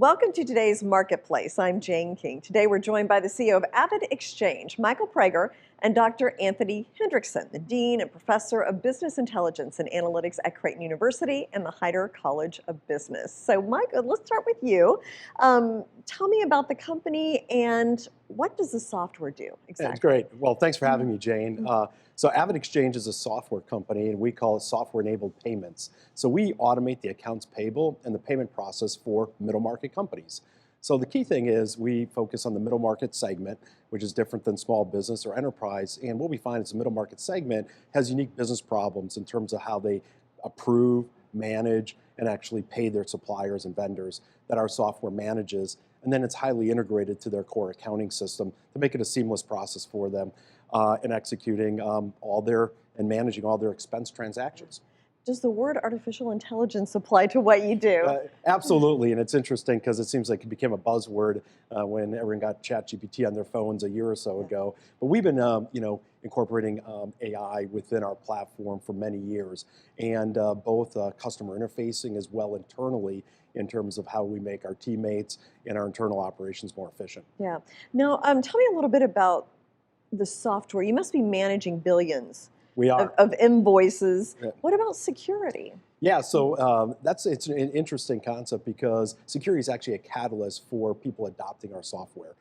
Welcome to today's Marketplace. I'm Jane King. Today we're joined by the CEO of AvidXchange, Michael Praeger, and Dr. Anthony Hendrickson, the Dean and Professor of Business Intelligence and Analytics at Creighton University and the Heider College of Business. So Mike, let's start with you. Tell me about the company and what does the software do exactly? It's great. Well, thanks for having me, Jane. So AvidXchange is a software company, and we call it software-enabled payments. So we automate the accounts payable and the payment process for middle market companies. So the key thing is we focus on the middle market segment, which is different than small business or enterprise. And what we find is the middle market segment has unique business problems in terms of how they approve, manage, and actually pay their suppliers and vendors that our software manages. And then it's highly integrated to their core accounting system to make it a seamless process for them in executing and managing all their expense transactions. Does the word artificial intelligence apply to what you do? Absolutely, and it's interesting because it seems like it became a buzzword when everyone got ChatGPT on their phones a year or so ago. But we've been, incorporating AI within our platform for many years, and both customer interfacing as well internally in terms of how we make our teammates and our internal operations more efficient. Yeah. Now, tell me a little bit about the software. You must be managing billions. We are. Of invoices. Yeah. What about security? Yeah, so it's an interesting concept because security is actually a catalyst for people adopting our software.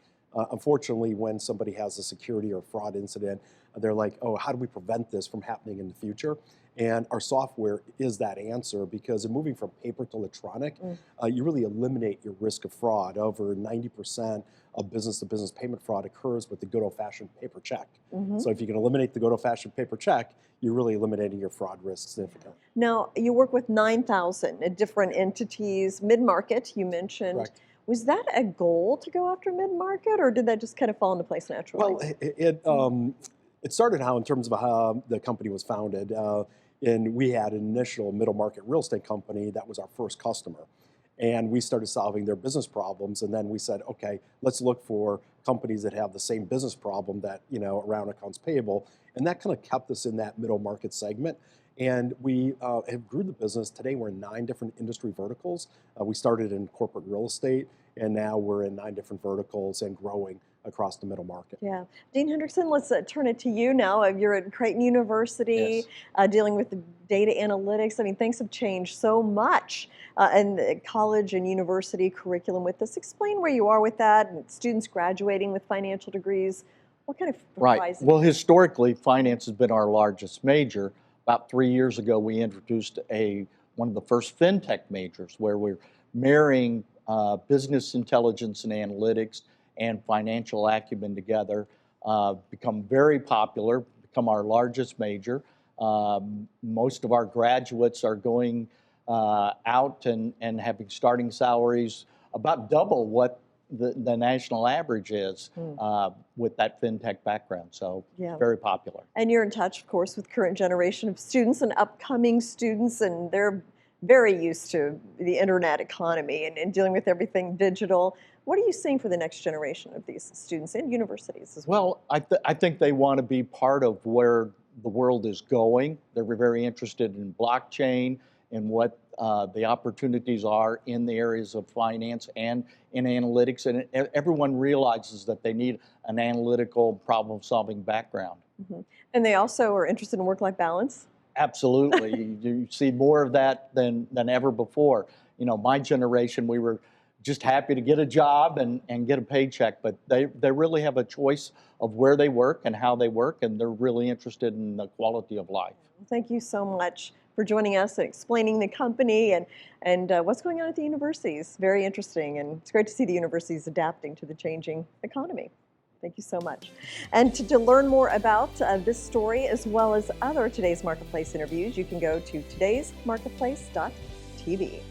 Unfortunately, when somebody has a security or fraud incident, they're like, oh, how do we prevent this from happening in the future? And our software is that answer because in moving from paper to electronic, you really eliminate your risk of fraud. Over 90% of business-to-business payment fraud occurs with the good old-fashioned paper check. So if you can eliminate the good old-fashioned paper check, you're really eliminating your fraud risk significantly. Now, you work with 9,000 different entities, mid-market, you mentioned. Correct. Was that a goal to go after mid-market, or did that just kind of fall into place naturally? Well, it started how in terms of how the company was founded. And we had an initial middle market real estate company that was our first customer. And we started solving their business problems. And then we said, okay, let's look for companies that have the same business problem that, around accounts payable. And that kind of kept us in that middle market segment. And we have grew the business. Today we're in 9 different industry verticals. We started in corporate real estate, and now we're in 9 different verticals and growing across the middle market. Yeah. Dean Hendrickson, let's turn it to you now. You're at Creighton University, Yes. Dealing with the data analytics. I mean, things have changed so much in the college and university curriculum with this. Explain where you are with that, and students graduating with financial degrees. What kind of Right. Well, historically, finance has been our largest major. About 3 years ago, we introduced one of the first FinTech majors where we're marrying business intelligence and analytics and financial acumen together, become very popular, become our largest major. Most of our graduates are going out and having starting salaries about double what the national average is with that FinTech background. So very popular. And you're in touch, of course, with current generation of students and upcoming students, and they're very used to the internet economy and dealing with everything digital. What are you seeing for the next generation of these students in universities as well? Well, I think they want to be part of where the world is going. They're very interested in blockchain and what the opportunities are in the areas of finance and in analytics. And everyone realizes that they need an analytical problem-solving background. And they also are interested in work-life balance? Absolutely. You see more of that than ever before. My generation, we were just happy to get a job and get a paycheck, but they really have a choice of where they work and how they work, and they're really interested in the quality of life. Thank you so much for joining us and explaining the company and what's going on at the universities. Very interesting, and it's great to see the universities adapting to the changing economy. Thank you so much. And to learn more about this story as well as other Today's Marketplace interviews, you can go to todaysmarketplace.tv.